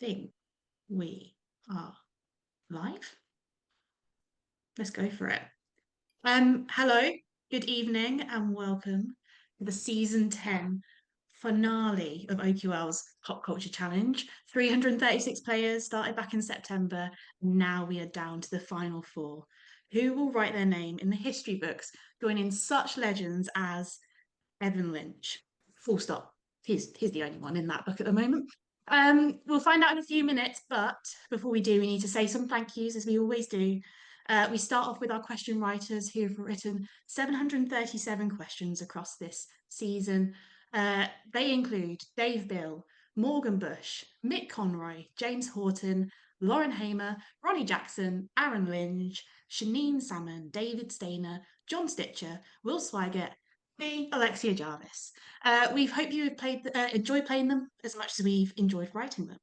think we are live. Let's go for it. Hello, good evening, and welcome to the season 10 finale of OQL's Pop Culture Challenge. 336 players started back in September, and now we are down to the final four. Who will write their name in the history books, joining such legends as Evan Lynch? Full stop. He's the only one in that book at the moment. We'll find out in a few minutes, but before we do, we need to say some thank yous, as we always do. We start off with our question writers who have written 737 questions across this season. They include Dave Bill, Morgan Bush, Mick Conroy, James Horton, Lauren Hamer, Ronnie Jackson, Aaron Lynch, Shanine Salmon, David Stainer, John Stitcher, Will Swigert, me, Alexia Jarvis. We hope you have enjoyed playing them as much as we've enjoyed writing them.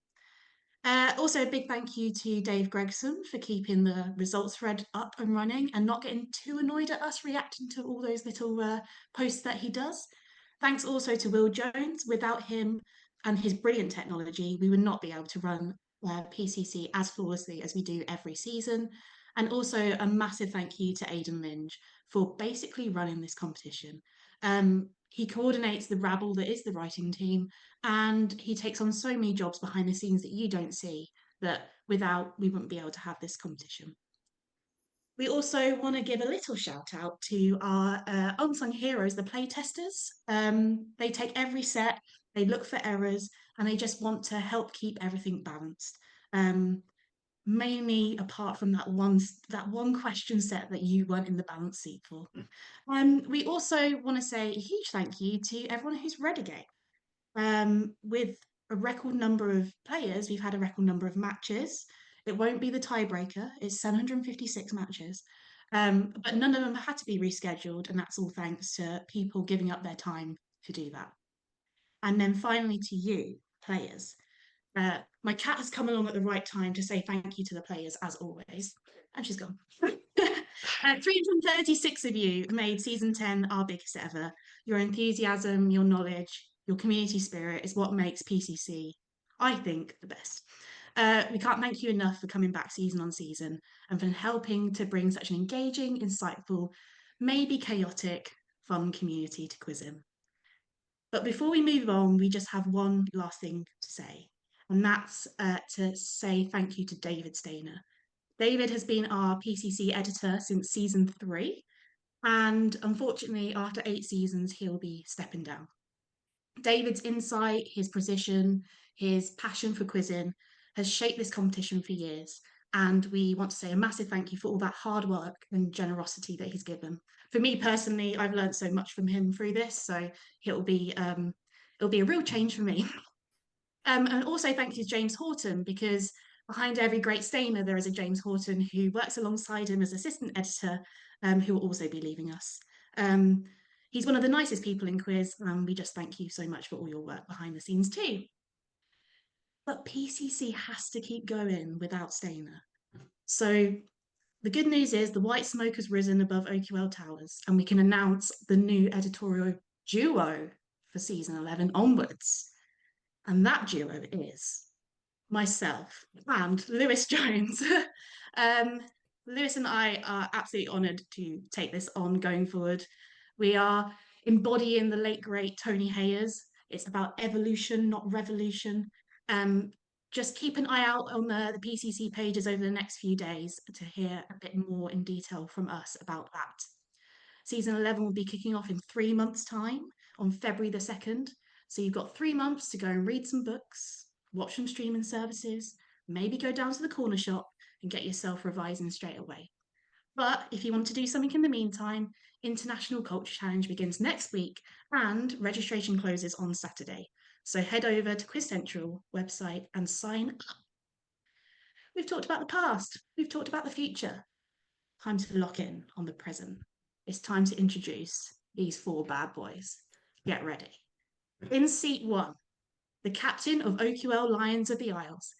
Also, a big thank you to Dave Gregson for keeping the results thread up and running and not getting too annoyed at us reacting to all those little posts that he does. Thanks also to Will Jones. Without him and his brilliant technology, we would not be able to run PCC as flawlessly as we do every season. And also a massive thank you to Aidan Lynch for basically running this competition. He coordinates the rabble that is the writing team, and he takes on so many jobs behind the scenes that you don't see, that without we wouldn't be able to have this competition. We also want to give a little shout out to our unsung heroes, the playtesters. They take every set, they look for errors, and they just want to help keep everything balanced. Mainly apart from that one question set that you weren't in the balance seat for. We also want to say a huge thank you to everyone who's read a game. With a record number of players, we've had a record number of matches. It won't be the tiebreaker, it's 756 matches. But none of them had to be rescheduled, and that's all thanks to people giving up their time to do that. And then finally to you, players. My cat has come along at the right time to say thank you to the players, as always. And she's gone. 336 of you made season 10 our biggest ever. Your enthusiasm, your knowledge, your community spirit is what makes PCC, I think, the best. We can't thank you enough for coming back season on season and for helping to bring such an engaging, insightful, maybe chaotic, fun community to quiz in. But before we move on, we just have one last thing to say, and that's to say thank you to David Stainer. David has been our PCC editor since season 3, and unfortunately, after 8 seasons, he'll be stepping down. David's insight, his precision, his passion for quizzing has shaped this competition for years, and we want to say a massive thank you for all that hard work and generosity that he's given. For me personally, I've learned so much from him through this, so it'll be a real change for me. And also thank you to James Horton, because behind every great Stainer, there is a James Horton who works alongside him as assistant editor, who will also be leaving us. He's one of the nicest people in quiz, and we just thank you so much for all your work behind the scenes too. But PCC has to keep going without Stainer. So the good news is the white smoke has risen above OQL Towers, and we can announce the new editorial duo for season 11 onwards. And that duo is myself and Lewis Jones. Lewis and I are absolutely honoured to take this on going forward. We are embodying the late, great Tony Hayers. It's about evolution, not revolution. Just keep an eye out on the PCC pages over the next few days to hear a bit more in detail from us about that. Season 11 will be kicking off in 3 months' time on February the 2nd. So you've got 3 months to go and read some books, watch some streaming services, maybe go down to the corner shop and get yourself revising straight away. But if you want to do something in the meantime, International Culture Challenge begins next week and registration closes on Saturday. So head over to Quiz Central website and sign up. We've talked about the past, we've talked about the future. Time to lock in on the present. It's time to introduce these 4 bad boys. Get ready. In seat 1, the captain of OQL Lions of the Isles,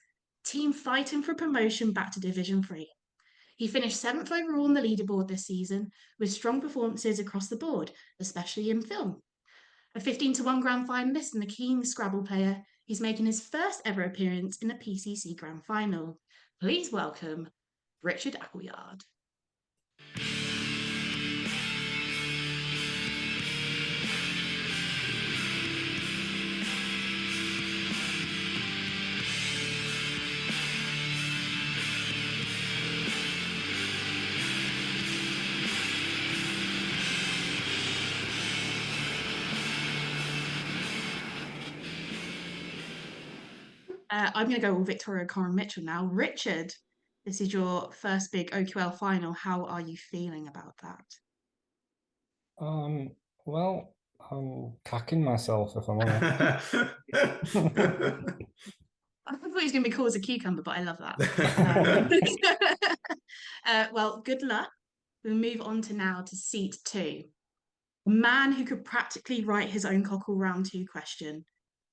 team fighting for promotion back to Division 3. He finished 7th overall on the leaderboard this season, with strong performances across the board, especially in film. A 15-1 grand finalist and a keen Scrabble player, He's making his first ever appearance in a PCC Grand Final. Please welcome Richard Appleyard. I'm going to go with Victoria Coren Mitchell now. Richard, this is your first big OQL final. How are you feeling about that? Well, I'm cacking myself if I'm honest. I thought he was going to be cool as a cucumber, but I love that. Well, good luck. We'll move on to now to seat 2. A man who could practically write his own Cockle Round 2 question.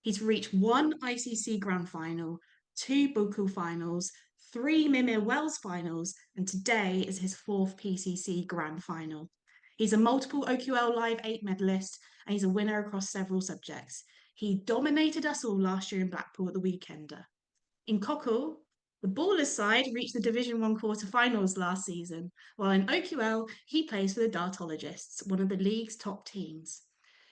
He's reached 1 ICC Grand Final, 2 Buccal Finals, 3 Mimir Wells Finals, and today is his 4th PCC Grand Final. He's a multiple OQL Live 8 medalist, and he's a winner across several subjects. He dominated us all last year in Blackpool at the Weekender. In Cockle, the Ballers side reached the Division 1 quarterfinals last season, while in OQL, he plays for the Dartologists, one of the league's top teams.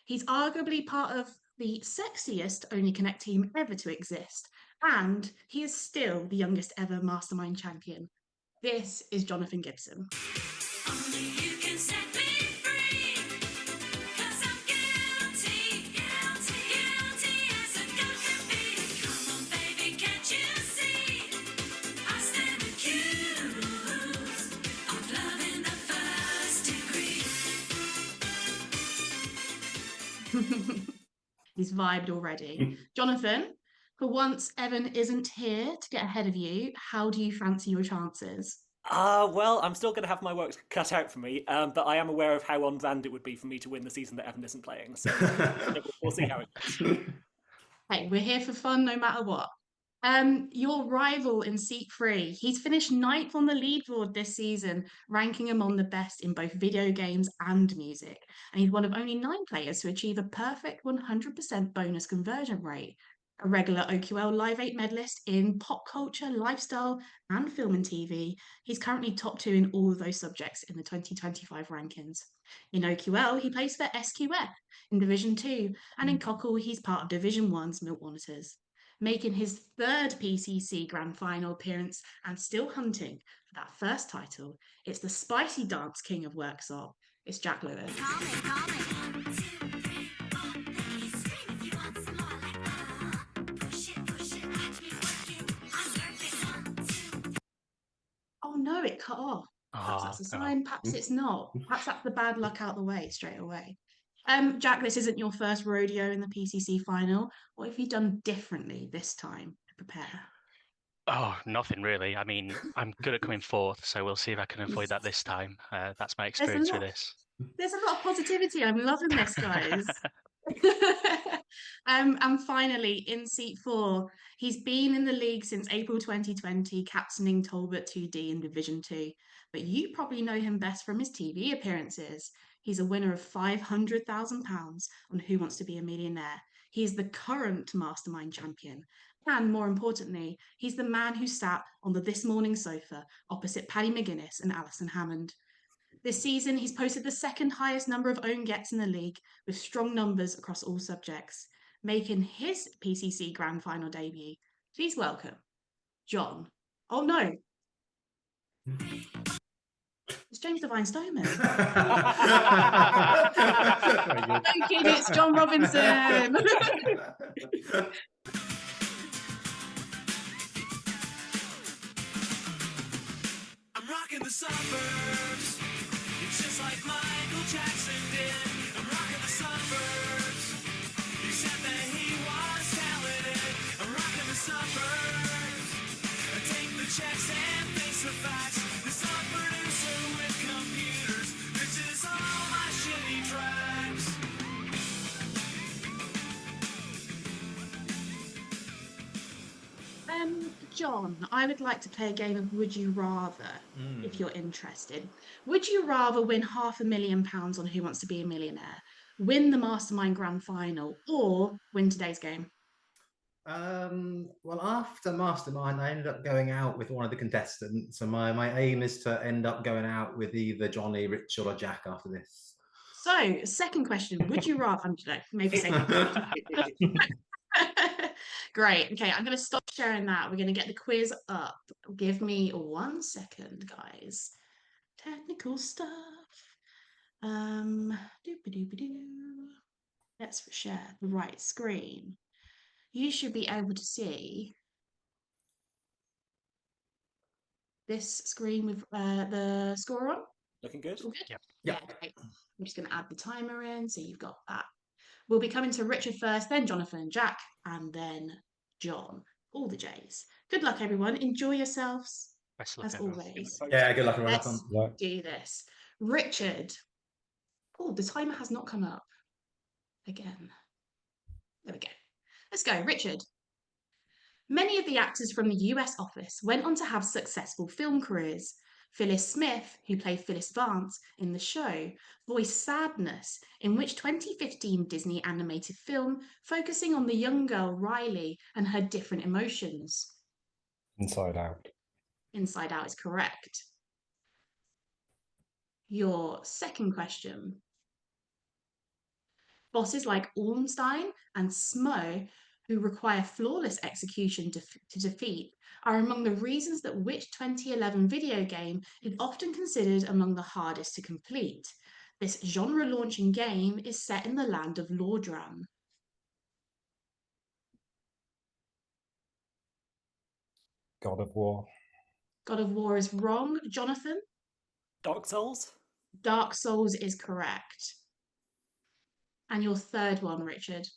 He's arguably part of the sexiest Only Connect team ever to exist, and he is still the youngest ever Mastermind champion. This is Jonathan Gibson. Only you can set me free, 'cause I'm guilty, guilty as a gun can be. Come on, baby, can't you see? I stand accused of love in the first degree. He's vibed already. Jonathan, for once Evan isn't here to get ahead of you, how do you fancy your chances? Well, I'm still going to have my work cut out for me, but I am aware of how on brand it would be for me to win the season that Evan isn't playing, so we'll see how it goes. Hey, we're here for fun no matter what. Your rival in seat 3, he's finished 9th on the leaderboard this season, ranking among the best in both video games and music. And he's one of only 9 players to achieve a perfect 100% bonus conversion rate. A regular OQL Live 8 medalist in pop culture, lifestyle, and film and TV, he's currently top 2 in all of those subjects in the 2025 rankings. In OQL, he plays for SQF in Division 2, and in Cockle, he's part of Division 1's Milk Monitors. Making his 3rd PCC Grand Final appearance and still hunting for that first title, it's the spicy dance king of Worksop. It's Jack Lewis. Oh no, it cut off. Perhaps that's a sign, perhaps it's not. Perhaps that's the bad luck out the way straight away. Jack, this isn't your first rodeo in the PCC final. What have you done differently this time to prepare? Oh, nothing really. I mean, I'm good at coming 4th, so we'll see if I can avoid that this time. That's my experience with this. There's a lot of positivity. I'm loving this, guys. And finally, in seat 4, he's been in the league since April 2020, captaining Talbot 2D in Division 2. But you probably know him best from his TV appearances. He's a winner of £500,000 on Who Wants to Be a Millionaire. He's the current Mastermind champion. And more importantly, he's the man who sat on the This Morning sofa opposite Paddy McGuinness and Alison Hammond. This season, he's posted the 2nd highest number of own gets in the league, with strong numbers across all subjects, making his PCC Grand Final debut. Please welcome John. Oh no, it's James Devine Stoneman. No kidding, it's John Robinson. I'm rocking the suburbs. It's just like Michael Jackson did. I'm rocking the suburbs. Except that he was talented. I'm rocking the suburbs. I take the checks and face the facts. This song producer with computers. This is all my shitty tracks. John, I would like to play a game of Would You Rather, if you're interested. Would you rather win £500,000 on Who Wants to Be a Millionaire, win the Mastermind Grand Final, or win today's game? Well, after Mastermind, I ended up going out with one of the contestants. So my aim is to end up going out with either Johnny, Richard, or Jack after this. So, second question: would you rather? No, maybe second. Great. Okay, I'm going to stop sharing that. We're going to get the quiz up. Give me 1 second, guys. Technical stuff. Doop-a-doop-a-doo. Let's share the right screen. You should be able to see this screen with the score on. Looking good. All good? Yep. Yeah, great. I'm just going to add the timer in so you've got that. We'll be coming to Richard first, then Jonathan and Jack, and then John. All the J's. Good luck, everyone. Enjoy yourselves, Best of luck, as everyone. always. Yeah, good luck, everyone. Have Let's fun. Yeah. do this. Richard. Oh, the timer has not come up again. There we go. Let's go, Richard. Many of the actors from the US office went on to have successful film careers. Phyllis Smith, who played Phyllis Vance in the show, voiced Sadness, in which 2015 Disney animated film focusing on the young girl Riley and her different emotions. Inside Out. Inside Out is correct. Your second question. Bosses like Ornstein and Smo, who require flawless execution to defeat, are among the reasons that which 2011 video game is often considered among the hardest to complete. This genre-launching game is set in the land of Lordran. God of War. God of War is wrong. Jonathan? Dark Souls. Dark Souls is correct. And your third one, Richard?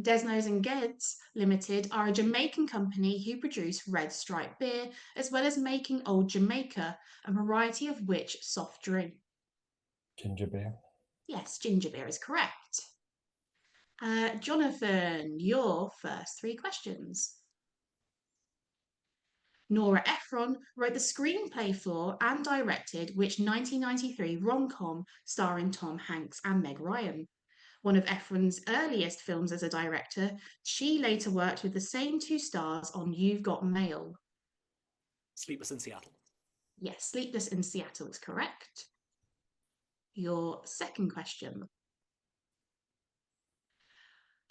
Desnos and Geds Limited are a Jamaican company who produce Red Stripe beer, as well as making Old Jamaica, a variety of which soft drink. Ginger beer. Yes, ginger beer is correct. Jonathan, your first 3 questions. Nora Ephron wrote the screenplay for and directed which 1993 rom-com starring Tom Hanks and Meg Ryan. One of Ephron's earliest films as a director, she later worked with the same 2 stars on You've Got Mail. Sleepless in Seattle. Yes, Sleepless in Seattle is correct. Your second question.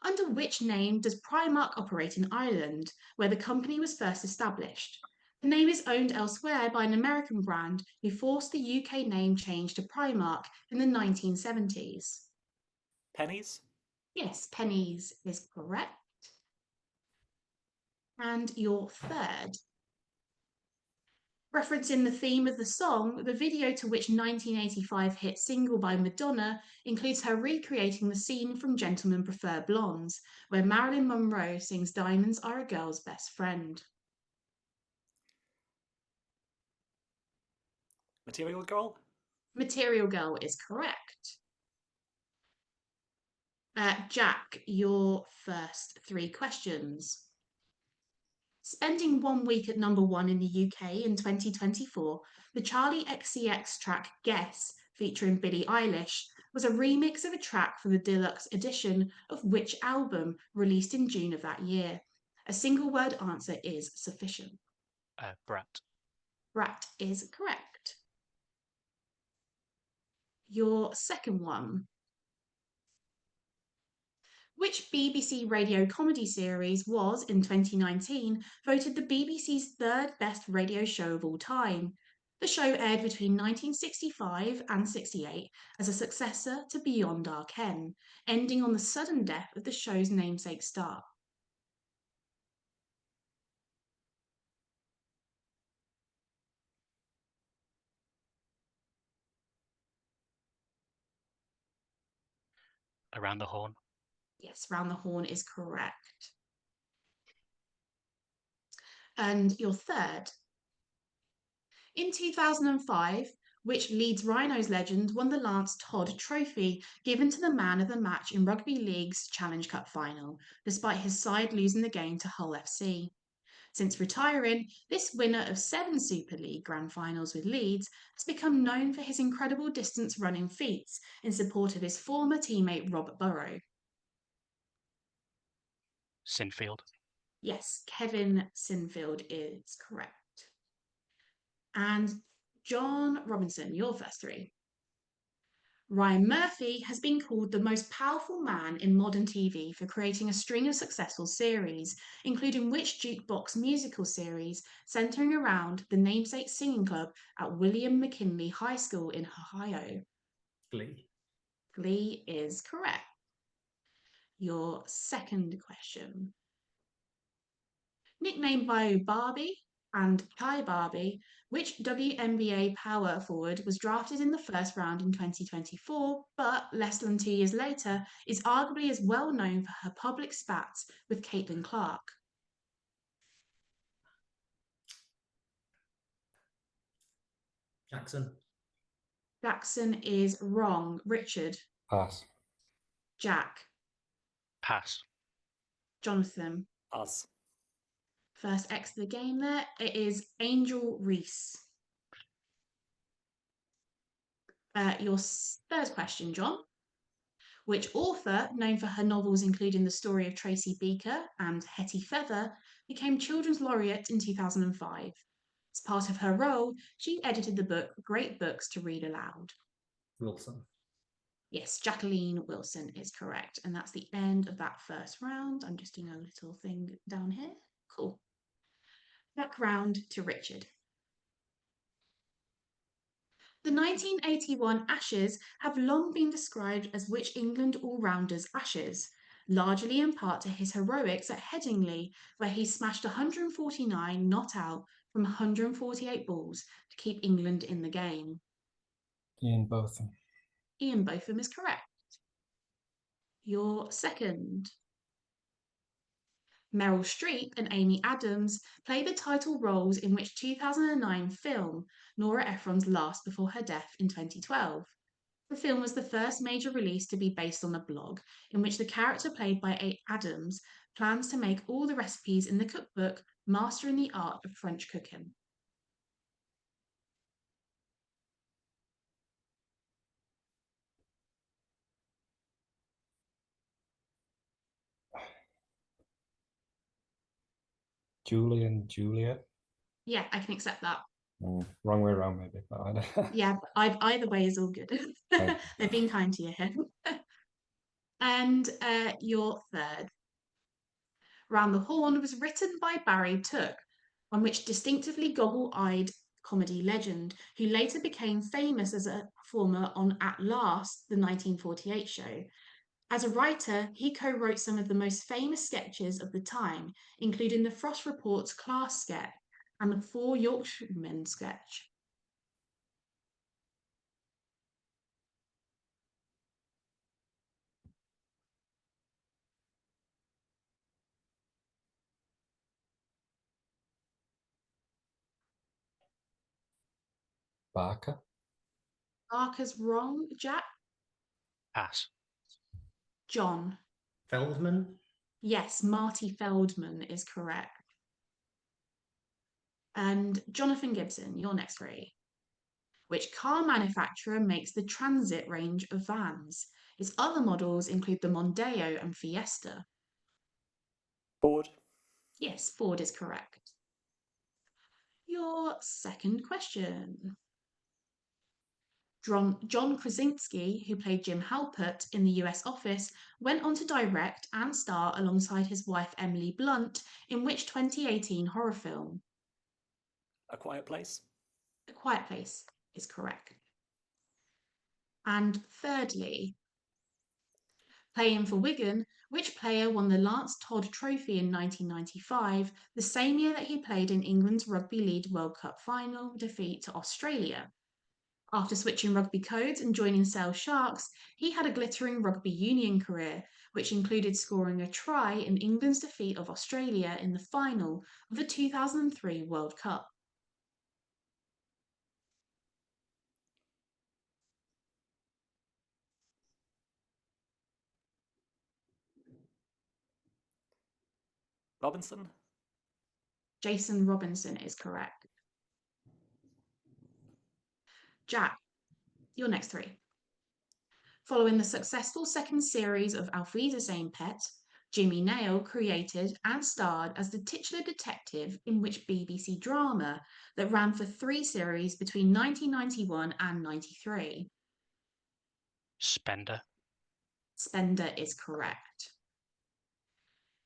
Under which name does Primark operate in Ireland, where the company was first established? The name is owned elsewhere by an American brand who forced the UK name change to Primark in the 1970s. Pennies. Yes, Pennies is correct. And your third. Referencing the theme of the song, the video to which 1985 hit single by Madonna includes her recreating the scene from Gentlemen Prefer Blondes, where Marilyn Monroe sings Diamonds Are a Girl's Best Friend. Material Girl. Material Girl is correct. Jack, your first 3 questions. Spending 1 week at #1 in the UK in 2024, the Charlie XCX track Guess, featuring Billie Eilish, was a remix of a track from the deluxe edition of which album released in June of that year? A single word answer is sufficient. Brat. Brat is correct. Your second one. Which BBC radio comedy series was, in 2019, voted the BBC's 3rd best radio show of all time? The show aired between 1965 and 68 as a successor to Beyond Our Ken, ending on the sudden death of the show's namesake star. Around the Horn. Yes, Round the Horn is correct. And your third. In 2005, which Leeds Rhinos legend won the Lance Todd Trophy, given to the man of the match in Rugby League's Challenge Cup final, despite his side losing the game to Hull FC. Since retiring, this winner of 7 Super League Grand Finals with Leeds has become known for his incredible distance running feats in support of his former teammate Rob Burrow. Sinfield. Yes, Kevin Sinfield is correct. And John Robinson, your first three. Ryan Murphy has been called the most powerful man in modern TV for creating a string of successful series, including which jukebox musical series centering around the namesake singing club at William McKinley High School in Ohio. Glee. Glee is correct. Your second question. Nicknamed by Barbie and Kai Barbie, which WNBA power forward was drafted in the first round in 2024, but less than 2 years later is arguably as well known for her public spats with Caitlin Clark? Jackson. Jackson is wrong. Richard. Pass. Jack. Pass. Jonathan. Us. First X of the game there. It is Angel Reese. Your third question, John. Which author, known for her novels including The Story of Tracy Beaker and Hetty Feather, became Children's Laureate in 2005? As part of her role, she edited the book Great Books to Read Aloud. Wilson. Yes, Jacqueline Wilson is correct. And that's the end of that first round. I'm just doing a little thing down here. Cool. Back round to Richard. The 1981 Ashes have long been described as which England all-rounders' Ashes, largely in part to his heroics at Headingley, where he smashed 149 not out from 148 balls to keep England in the game. Ian Botham. Ian Botham is correct. Your second. Meryl Streep and Amy Adams play the title roles in which 2009 film Nora Ephron's Last Before Her Death in 2012. The film was the first major release to be based on a blog in which the character played by Adams plans to make all the recipes in the cookbook Mastering the Art of French Cooking. Julie and Juliet. Yeah, I can accept that. Wrong way around, maybe. But Yeah, either way is all good. They've been kind to you here. And your third. Round the Horn was written by Barry Took, on which distinctively goggle-eyed comedy legend, who later became famous as a performer on At Last, the 1948 show. As a writer, he co-wrote some of the most famous sketches of the time, including the Frost Report's Class sketch and the Four Yorkshiremen sketch. Barker. Barker's wrong. Jack? Pass. John? Feldman. Yes, Marty Feldman is correct. And Jonathan Gibson, your next three. Which car manufacturer makes the Transit range of vans? Its other models include the Mondeo and Fiesta. Ford. Yes, Ford is correct. Your second question. John Krasinski, who played Jim Halpert in the US Office, went on to direct and star alongside his wife Emily Blunt in which 2018 horror film? A Quiet Place. A Quiet Place is correct. And thirdly, playing for Wigan, which player won the Lance Todd Trophy in 1995, the same year that he played in England's Rugby League World Cup final defeat to Australia? After switching rugby codes and joining Sale Sharks, he had a glittering rugby union career, which included scoring a try in England's defeat of Australia in the final of the 2003 World Cup. Robinson. Jason Robinson is correct. Jack, your next three. Following the successful second series of Auf Wiedersehen Pet, Jimmy Nail created and starred as the titular detective in which BBC drama that ran for 3 series between 1991 and 93? Spender. Spender is correct.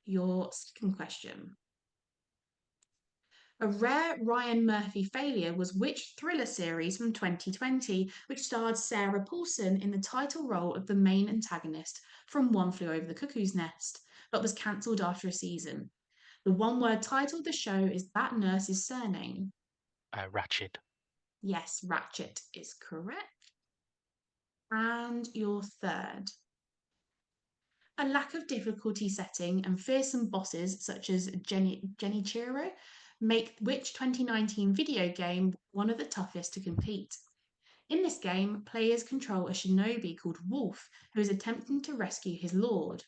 Your second question. A rare Ryan Murphy failure was which thriller series from 2020 which starred Sarah Paulson in the title role of the main antagonist from One Flew Over the Cuckoo's Nest, but was cancelled after a season? The one-word title of the show is that nurse's surname. Ratched. Yes, Ratchet is correct. And your third. A lack of difficulty setting and fearsome bosses such as Genichiro make which 2019 video game one of the toughest to compete. In this game, players control a shinobi called Wolf who is attempting to rescue his lord.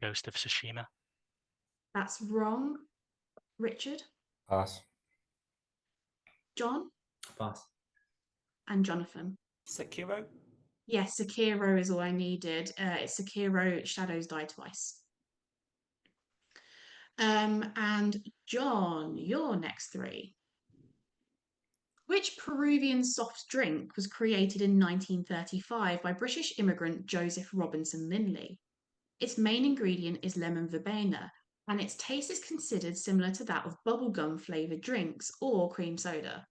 Ghost of Tsushima. That's wrong. Richard, Pass. John, Pass. and Jonathan. Sekiro? Yes, Sekiro is all I needed. It's Sekiro Shadows Die Twice. And John, your next 3. Which Peruvian soft drink was created in 1935 by British immigrant Joseph Robinson Linley? Its main ingredient is lemon verbena, and its taste is considered similar to that of bubblegum flavoured drinks or cream soda.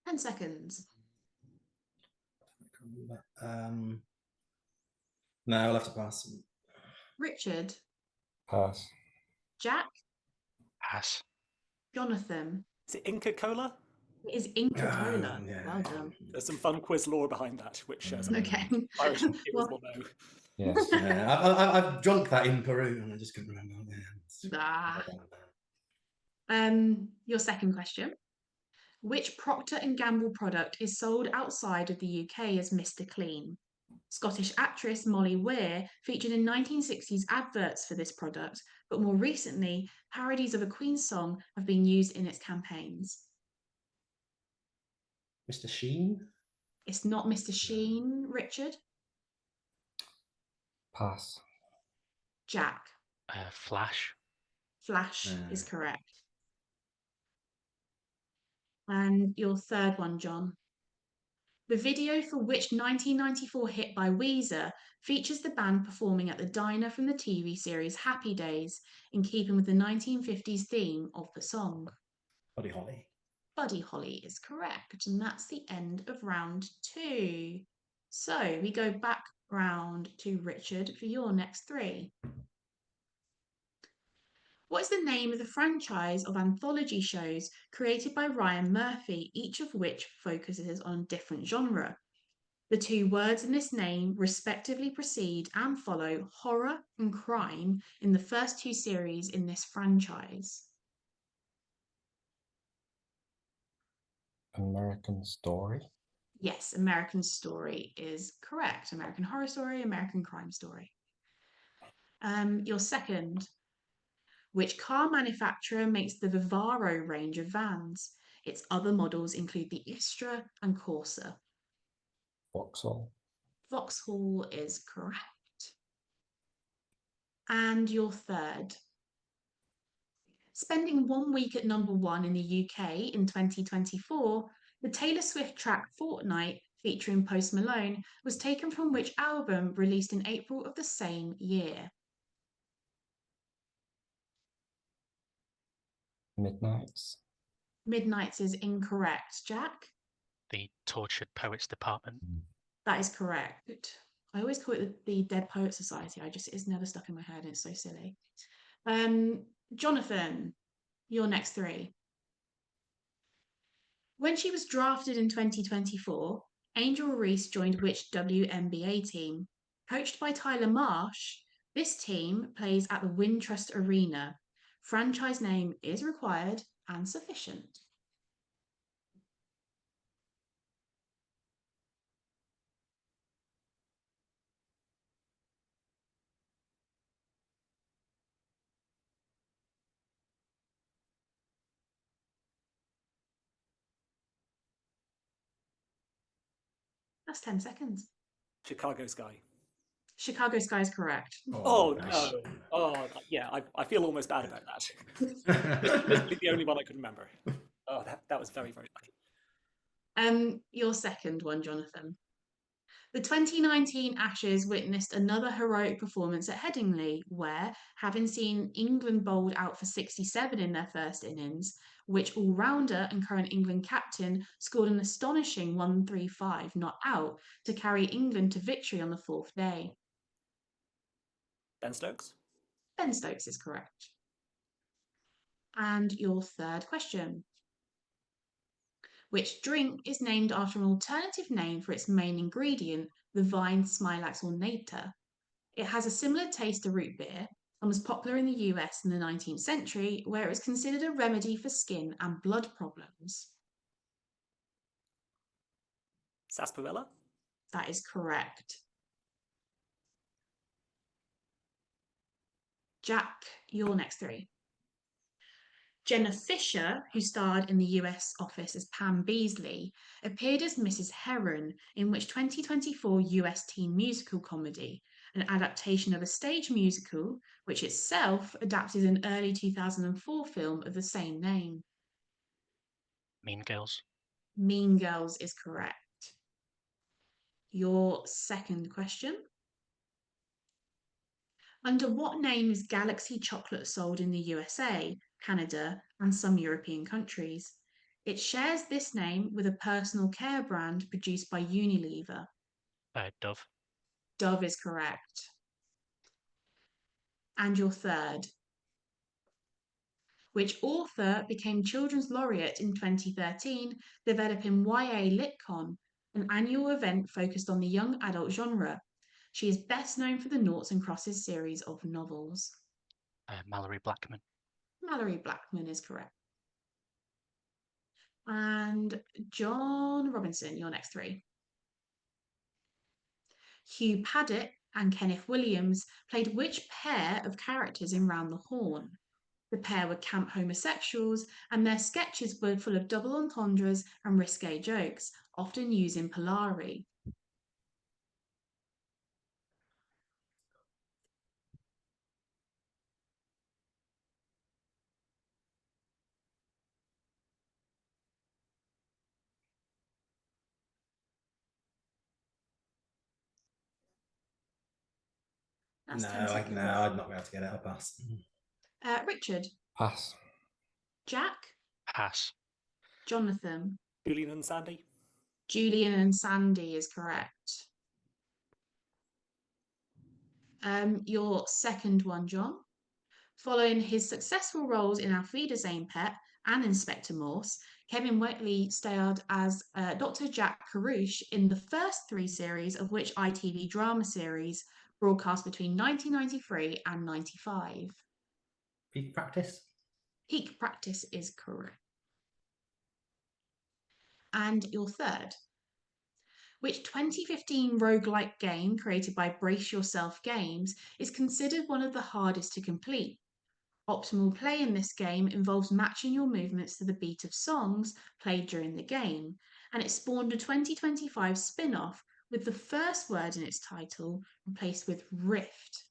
$10. No, I'll have to pass. Richard, Pass. Jack, Pass. Jonathan. Is it Inca Cola? It is Inca Cola. Oh, yeah. Well done. There's some fun quiz lore behind that, which some Okay. Irish viewers Well, will know. Yes. Yeah, I've drunk that in Peru and I just couldn't remember. Your second question. Which Procter & Gamble product is sold outside of the UK as Mr. Clean? Scottish actress Molly Weir featured in 1960s adverts for this product, but more recently, parodies of a Queen song have been used in its campaigns. Mr. Sheen? It's not Mr. Sheen, Richard. Pass. Jack. Flash. Flash is correct. And your third one, John. The video for which 1994 hit by Weezer features the band performing at the diner from the TV series Happy Days, in keeping with the 1950s theme of the song. Buddy Holly. Buddy Holly is correct, and that's the end of round 2. So we go back round to Richard for your next 3. What is the name of the franchise of anthology shows created by Ryan Murphy, each of which focuses on a different genre? The 2 words in this name respectively precede and follow horror and crime in the first 2 series in this franchise. American Story. Yes, American Story is correct. American Horror Story, American Crime Story. Your second. Which car manufacturer makes the Vivaro range of vans? Its other models include the Istra and Corsa. Vauxhall. Vauxhall is correct. And your third. Spending 1 week at number 1 in the UK in 2024, the Taylor Swift track Fortnite, featuring Post Malone, was taken from which album released in April of the same year? Midnights. Midnights is incorrect. Jack? The Tortured Poets Department. That is correct. I always call it the Dead Poets Society. It's never stuck in my head. It's so silly. Jonathan, your next 3. When she was drafted in 2024, Angel Reese joined which WNBA team? Coached by Tyler Marsh, this team plays at the Wintrust Arena. Franchise name is required and sufficient. That's 10 seconds. Chicago Sky. Chicago Sky is correct. Oh, gosh. no. Oh, yeah, I feel almost bad about that. Literally the only one I could remember. Oh, that was very, very lucky. Your second one, Jonathan. The 2019 Ashes witnessed another heroic performance at Headingley, where, having seen England bowled out for 67 in their first innings, which all-rounder and current England captain scored an astonishing 135 not out to carry England to victory on the fourth day. Ben Stokes. Ben Stokes is correct. And your third question. Which drink is named after an alternative name for its main ingredient, the vine Smilax ornata? It has a similar taste to root beer and was popular in the US in the 19th century, where it was considered a remedy for skin and blood problems. Sarsaparilla. That is correct. Jack, your next three. Jenna Fisher, who starred in the US office as Pam Beasley, appeared as Mrs. Heron in which 2024 US teen musical comedy, an adaptation of a stage musical, which itself adapted an early 2004 film of the same name. Mean Girls. Mean Girls is correct. Your second question. Under what name is Galaxy chocolate sold in the USA, Canada, and some European countries? It shares this name with a personal care brand produced by Unilever. Dove. Dove is correct. And your third. Which author became Children's Laureate in 2013, developing YA LitCon, an annual event focused on the young adult genre? She is best known for the Noughts and Crosses series of novels. Mallory Blackman. Mallory Blackman is correct. And John Robinson, your next three. Hugh Padgett and Kenneth Williams played which pair of characters in Round the Horn? The pair were camp homosexuals, and their sketches were full of double entendres and risque jokes, often using Polari. That's 10 seconds. No, I'd not be able to get it. I'll pass. Richard. Pass. Jack. Pass. Jonathan. Julian and Sandy. Julian and Sandy is correct. Your second one, John. Following his successful roles in Auf Wiedersehen Pet and Inspector Morse, Kevin Wheatley starred as Dr. Jack Carouche in the first three series of which ITV drama series broadcast between 1993 and 95. Peak Practice? Peak Practice is correct. And your third. Which 2015 roguelike game created by Brace Yourself Games is considered one of the hardest to complete? Optimal play in this game involves matching your movements to the beat of songs played during the game, and it spawned a 2025 spin-off with the first word in its title replaced with Rift.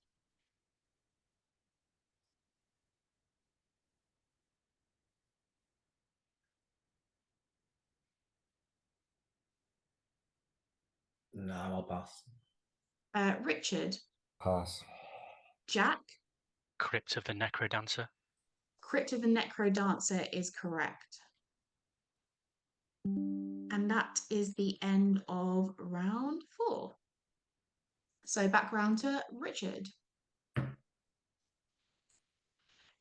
No, I'll pass. Richard. Pass. Jack. Crypt of the Necrodancer. Crypt of the Necrodancer is correct. And that is the end of round 4. So back round to Richard.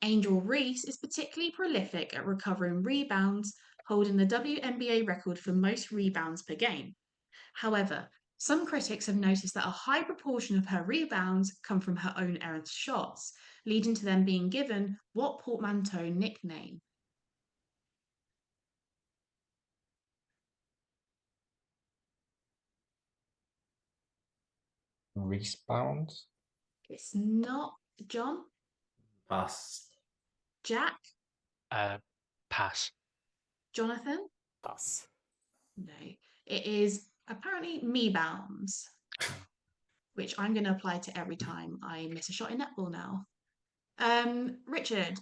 Angel Reese is particularly prolific at recovering rebounds, holding the WNBA record for most rebounds per game. However, some critics have noticed that a high proportion of her rebounds come from her own errant shots, leading to them being given what portmanteau nickname? Reese Bounds. It's not. John? Pass. Jack? Pass. Jonathan? Pass. No. It is apparently Me Bounds, which I'm going to apply to every time I miss a shot in netball now. Richard,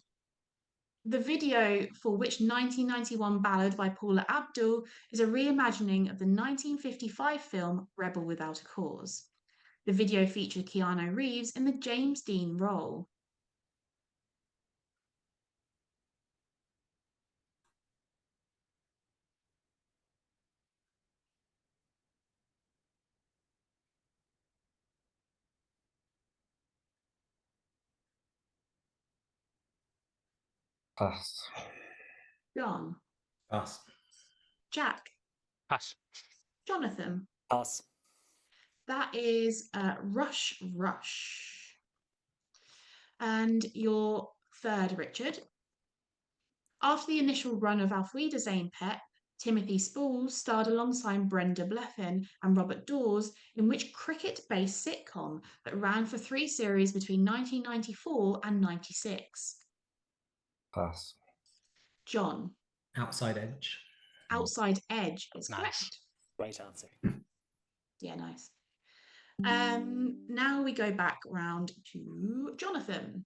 the video for which 1991 ballad by Paula Abdul is a reimagining of the 1955 film Rebel Without a Cause. The video featured Keanu Reeves in the James Dean role. Pass. John? Pass. Jack? Pass. Jonathan? Pass. That is Rush Rush. And your third, Richard. After the initial run of Auf Wiedersehen Pep, Timothy Spall starred alongside Brenda Blethyn and Robert Dawes in which cricket-based sitcom that ran for 3 series between 1994 and 96? Pass. John? Outside Edge. Outside Edge is Nice. correct. Great answer. Yeah, nice. Now we go back round to Jonathan.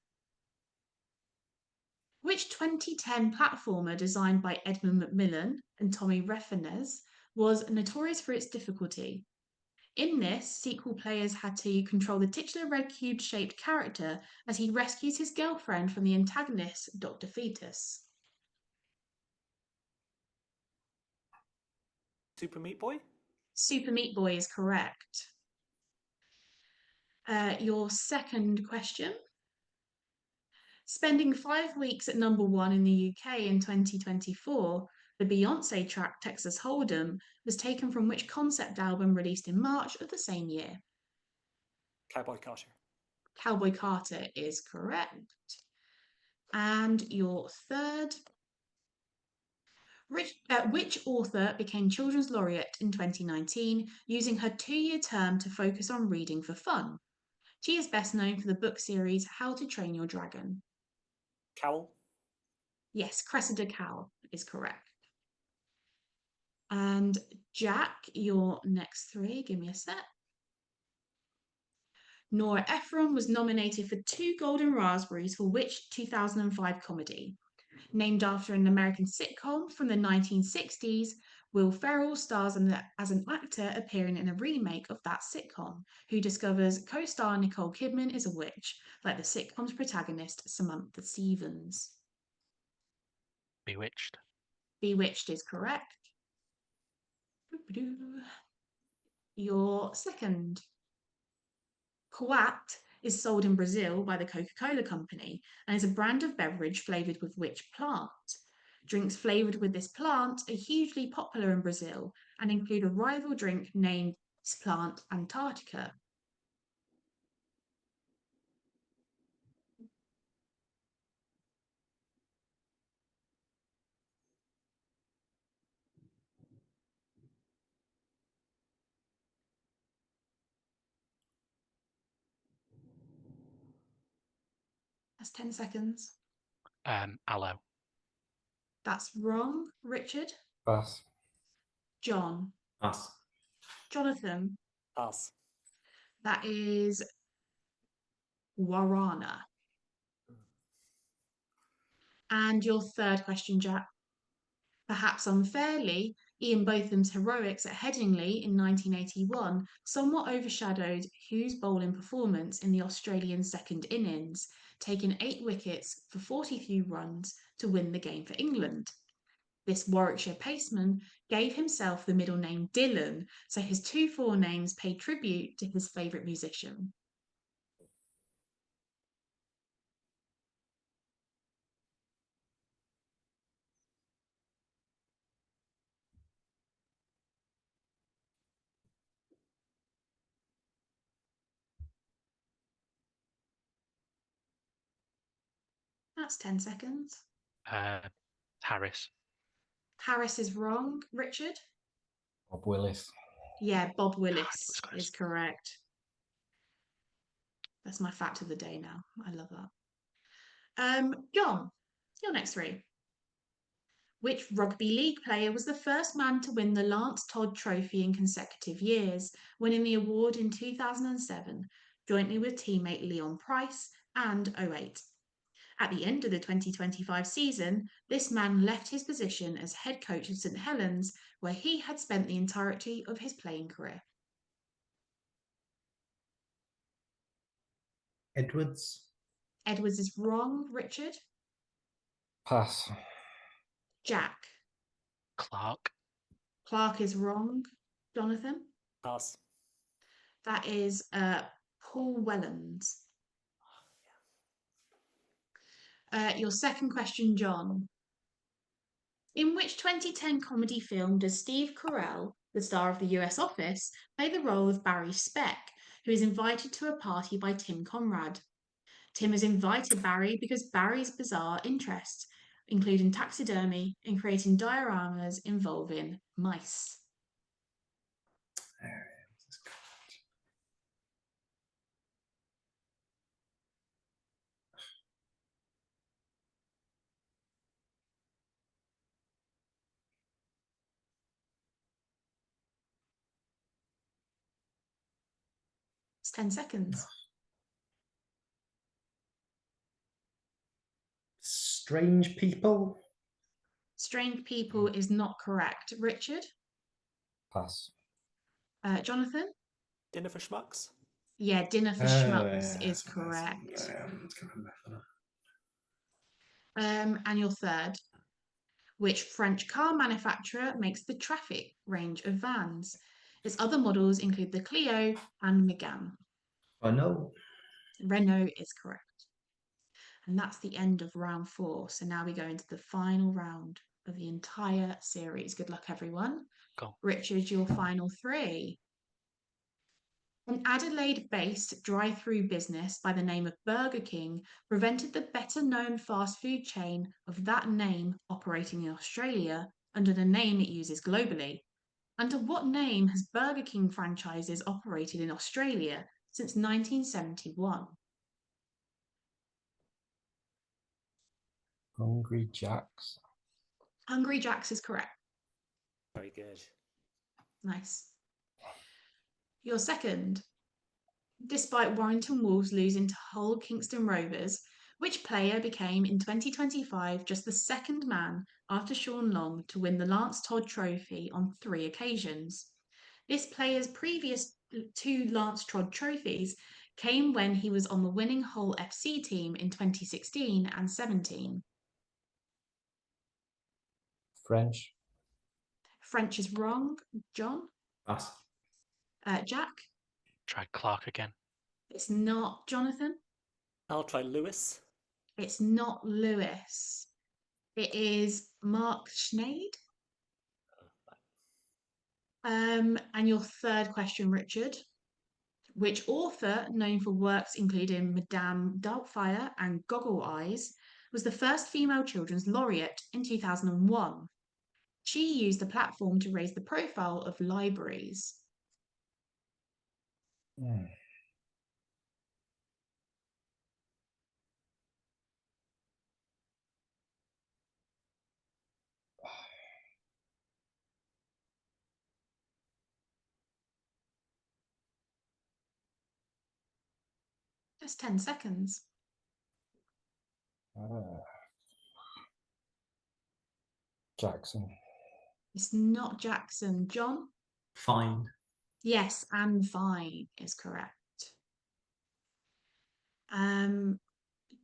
Which 2010 platformer designed by Edmund Macmillan and Tommy Refenes was notorious for its difficulty? In this, sequel players had to control the titular red cube-shaped character as he rescues his girlfriend from the antagonist, Dr. Fetus. Super Meat Boy? Super Meat Boy is correct. Your second question. Spending 5 weeks at #1 in the UK in 2024, the Beyoncé track Texas Hold'em was taken from which concept album released in March of the same year? Cowboy Carter. Cowboy Carter is correct. And your third. Which author became Children's Laureate in 2019 using her 2-year term to focus on reading for fun? She is best known for the book series How to Train Your Dragon. Cowell. Yes, Cressida Cowell is correct. And Jack, your next 3, give me a sec. Nora Ephron was nominated for 2 Golden Raspberries for which 2005 comedy? Named after an American sitcom from the 1960s, Will Ferrell stars as an actor appearing in a remake of that sitcom, who discovers co-star Nicole Kidman is a witch, like the sitcom's protagonist Samantha Stevens. Bewitched. Bewitched is correct. Your second. Coat is sold in Brazil by the Coca-Cola Company and is a brand of beverage flavoured with which plant? Drinks flavoured with this plant are hugely popular in Brazil and include a rival drink named this plant Antarctica. That's 10 seconds. Aloe. That's wrong, Richard. Pass. John. Pass. Jonathan. Pass. That is Guarana. And your third question, Jack. Perhaps unfairly, Ian Botham's heroics at Headingley in 1981 somewhat overshadowed Hugh's bowling performance in the Australian second innings, taking 8 wickets for 43 runs to win the game for England. This Warwickshire paceman gave himself the middle name Dylan, so his 2 forenames paid tribute to his favourite musician. That's 10 seconds. Harris. Harris is wrong. Richard? Bob Willis. Yeah, Bob it Willis was close. is correct. That's my fact of the day now. I love that. John, your next three. Which rugby league player was the first man to win the Lance Todd Trophy in consecutive years, winning the award in 2007, jointly with teammate Leon Price and 08? At the end of the 2025 season, this man left his position as head coach of St Helens, where he had spent the entirety of his playing career. Edwards. Edwards is wrong. Richard? Pass. Jack? Clark. Clark is wrong. Jonathan? Pass. That is Paul Wellens. Your second question, John. In which 2010 comedy film does Steve Carell, the star of The US Office, play the role of Barry Speck, who is invited to a party by Tim Conrad? Tim has invited Barry because Barry's bizarre interests, including taxidermy and creating dioramas involving mice. It's 10 seconds. Strange People. Strange People is not correct. Richard? Pass. Jonathan? Dinner for Schmucks. Yeah, Dinner for Schmucks is correct. And your third. Which French car manufacturer makes the Traffic range of vans? Its other models include the Clio and Megane. I know. Renault is correct. And that's the end of round 4. So now we go into the final round of the entire series. Good luck, everyone. Go. Richard, your final 3. An Adelaide-based drive-through business by the name of Burger King prevented the better-known fast food chain of that name operating in Australia under the name it uses globally. Under what name has Burger King franchises operated in Australia since 1971? Hungry Jacks. Hungry Jack's is correct. Very good. Nice. Your second. Despite Warrington Wolves losing to Hull Kingston Rovers, which player became in 2025 just the second man after Sean Long to win the Lance Todd Trophy on 3 occasions? This player's previous 2 Lance Todd trophies came when he was on the winning Hull FC team in 2016 and 17. French. French is wrong. John? Pass. Jack? Try Clark again. It's not. Jonathan? I'll try Lewis. It's not Lewis. It is Mark Schneid. And your third question, Richard. Which author, known for works including Madame Doubtfire and Goggle Eyes, was the first female children's laureate in 2001? She used the platform to raise the profile of libraries. Just 10 seconds. Jackson. It's not Jackson. John? Fine. Yes, and Vine is correct.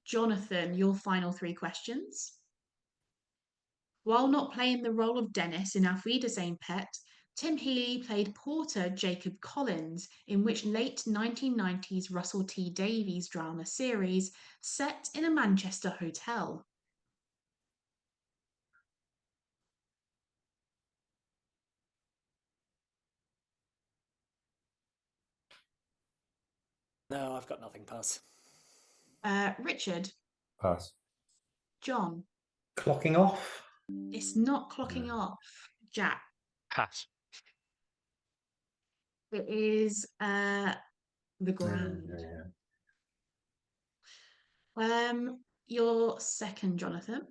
Jonathan, your final 3 questions. While not playing the role of Dennis in Auf Wiedersehen Pet, Tim Healy played Porter Jacob Collins in which late 1990s Russell T Davies drama series set in a Manchester hotel? No, I've got nothing. Pass. Richard? Pass. John? Clocking Off. It's not Clocking Off. Jack? Pass. It is The Green. Your second, Jonathan.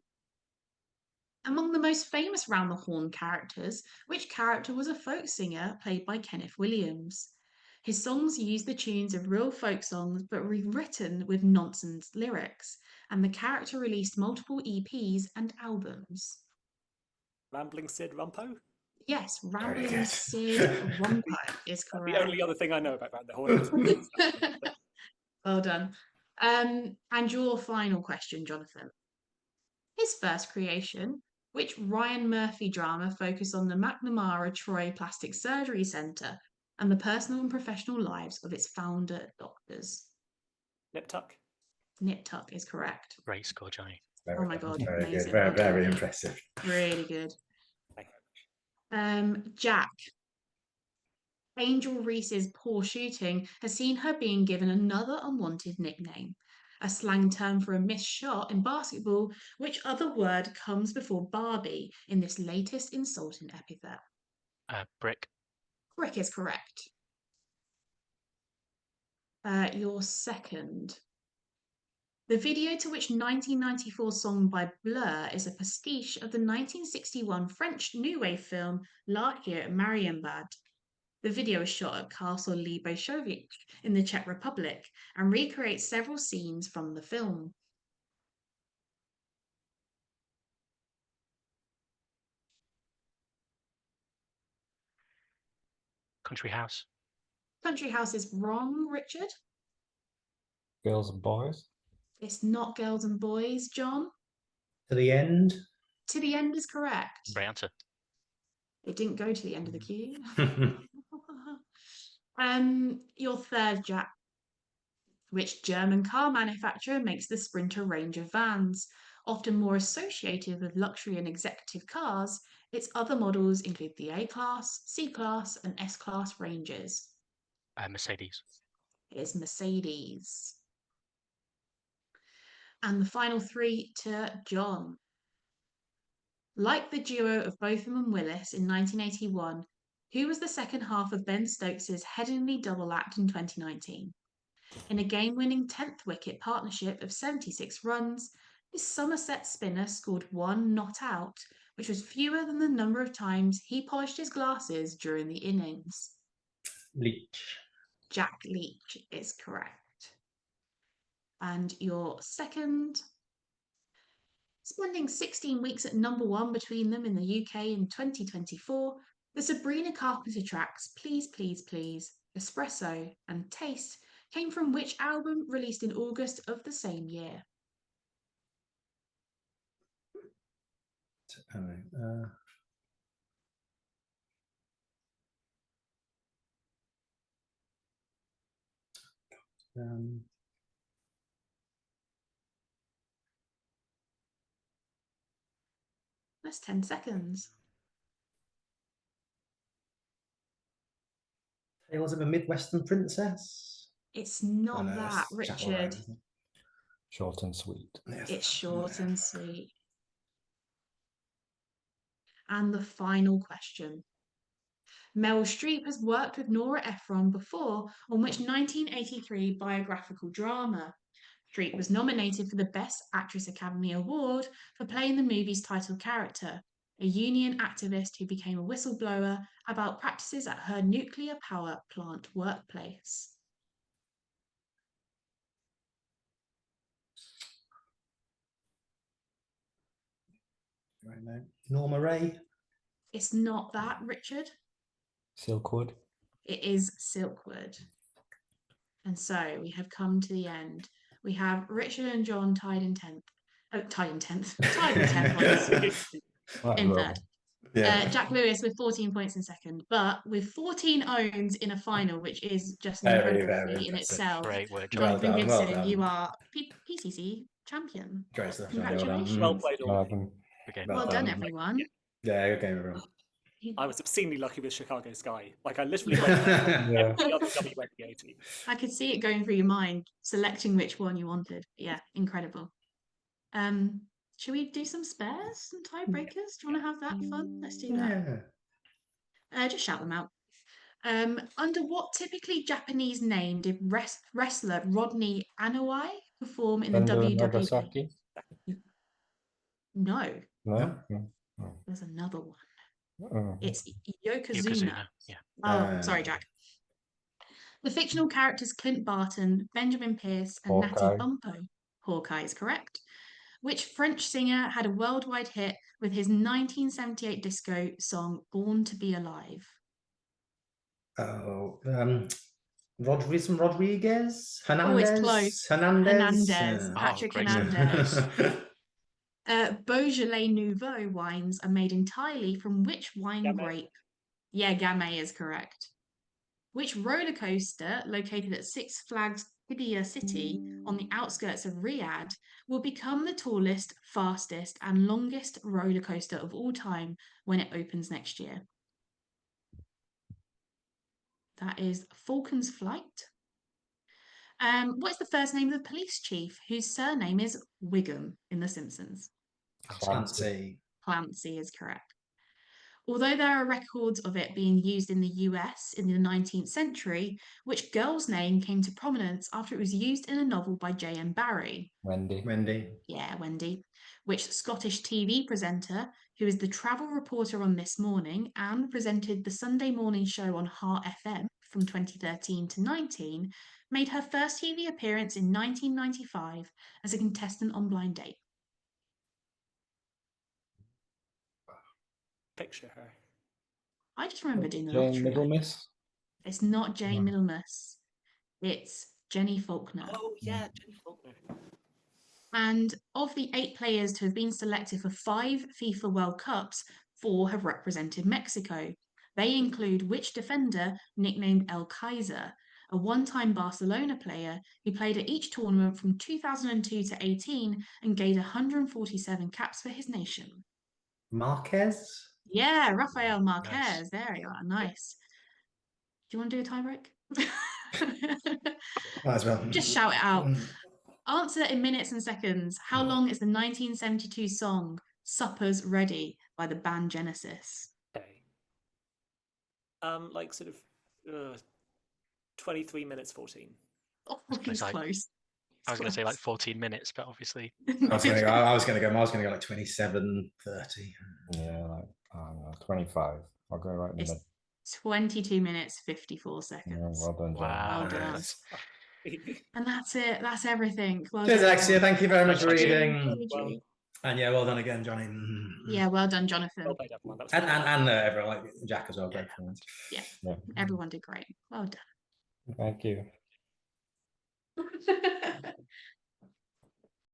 Among the most famous Round the Horn characters, which character was a folk singer played by Kenneth Williams? His songs use the tunes of real folk songs but rewritten with nonsense lyrics, and the character released multiple EPs and albums. Rambling Sid Rumpo? Yes, Very Rambling good. Sid Rumpo is The correct. only other thing I know about Round the Horn. Well done. And your final question, Jonathan. His first creation, which Ryan Murphy drama focused on the McNamara Troy Plastic Surgery Centre and the personal and professional lives of its founder doctors? Nip Tuck? Nip Tuck is correct. Great score, Johnny. Oh my God, Very amazing. good. Very, Well done. very impressive. Really good. Thank you. Jack. Angel Reese's poor shooting has seen her being given another unwanted nickname, a slang term for a missed shot in basketball. Which other word comes before Barbie in this latest insulting epithet? Brick. Brick is correct. Your second. The video to which 1994 song by Blur is a pastiche of the 1961 French New Wave film L'Archier Marienbad. The video is shot at Castle Liboshovic in the Czech Republic and recreates several scenes from the film. Country House. Country House is wrong, Richard. Girls and boys. It's not Girls and Boys, John. To the end. To the End is correct. Right answer. It didn't go to the end of the queue. Your third, Jack. Which German car manufacturer makes the Sprinter range of vans? Often more associated with luxury and executive cars, its other models include the A-Class, C-Class, and S-Class ranges. Mercedes. It is Mercedes. And the final three to John. Like the duo of Botham and Willis in 1981, who was the second half of Ben Stokes' headingly double act in 2019? In a game-winning 10th wicket partnership of 76 runs, this Somerset spinner scored one not out, which was fewer than the number of times he polished his glasses during the innings. Leach. Jack Leach is correct. And your second. Spending 16 weeks at #1 between them in the UK in 2024, the Sabrina Carpenter tracks Please, Please, Please, Espresso, and Taste came from which album released in August of the same year? That's 10 seconds. Tales of a Midwestern Princess. It's not no, that, that's Chapel Roan, Richard. isn't it? Short and sweet. Yes. It's short and sweet. And the final question. Meryl Streep has worked with Nora Ephron before on which 1983 biographical drama? Streep was nominated for the Best Actress Academy Award for playing the movie's title character, a union activist who became a whistleblower about practices at her nuclear power plant workplace. Right now. Norma Ray. It's not that, Richard. Silkwood. It is Silkwood. And so we have come to the end. We have Richard and John tied in 10th. Oh, tied in 10th. Tied in 10th points in third. Yeah. Jack Lewis with 14 points in second, but with 14 owns in a final, which is just an Very, incredible very feat in impressive. itself. Great work, John. Well Jonathan done, well Gibson, done. you are PCC champion. Great stuff. Congratulations. Well played, all. Marvin. Okay. Well done, everyone. Yeah, good game, everyone. I was obscenely lucky with Chicago Sky. Like, I literally went Yeah. every other WNBA team. I could see it going through your mind, selecting which one you wanted. Yeah, incredible. Should we do some spares, some tiebreakers? Do you want to have that fun? Let's do that. Yeah. Just shout them out. Under what typically Japanese name did wrestler Rodney Anoa'i perform in the Bender and WWE? Nagasaki? No, No? No. there's another one. Oh. It's Yokozuna. Yokozuna, yeah. Oh, sorry, Jack. The fictional characters Clint Barton, Benjamin Pierce, and Natty Hawkeye. Bumpo. Hawkeye is correct. Which French singer had a worldwide hit with his 1978 disco song Born to Be Alive? Oh, Rodriguez? Oh, it's close. Hernandez? Hernandez. Oh, Patrick great. Hernandez. Beaujolais Nouveau wines are made entirely from which wine Gamay. grape? Yeah, Gamay is correct. Which roller coaster, located at Six Flags Qiddiya City on the outskirts of Riyadh, will become the tallest, fastest, and longest roller coaster of all time when it opens next year? That is Falcon's Flight. What is the first name of the police chief whose surname is Wiggum in The Simpsons? Clancy. Clancy is correct. Although there are records of it being used in the US in the 19th century, which girl's name came to prominence after it was used in a novel by J.M. Barrie? Wendy. Yeah, Wendy. Which Scottish TV presenter, who is the travel reporter on This Morning and presented the Sunday morning show on Heart FM from 2013 to 19, made her first TV appearance in 1995 as a contestant on Blind Date? Picture her. I just remember doing the Jane lottery. Middlemiss. It's not Jane No. Middlemiss. It's Jenny Faulkner. Oh yeah, Jenny Faulkner. And of the 8 players to have been selected for 5 FIFA World Cups, 4 have represented Mexico. They include which defender nicknamed El Kaiser, a one-time Barcelona player who played at each tournament from 2002 to 18 and gained 147 caps for his nation? Marquez? Yeah, Rafael Marquez. Nice. There you are. Nice. Do you want to do a tie break? Might as well. Just shout it out. Answer in minutes and seconds. How long is the 1972 song Supper's Ready by the band Genesis? Okay. Like sort of 23 minutes 14. Oh, gonna he's say- close. I was going to say like 14 minutes, but obviously I was gonna go like 27, 30. Yeah, like, I don't know, 25. I'll go right in the It's mid. 22 minutes, 54 Yeah, seconds. well done, John. Wow. Well done. Nice. And that's it. That's everything. Well Cheers, done, Alexia. everyone. Thank you very much for Thanks, Alexia. reading. Well, And yeah, well done again, Johnny. Yeah, well done, Jonathan. well played, everyone. That was And everyone, like Jack as well. Great performance. Yeah. Everyone did great. Well Thank you. done.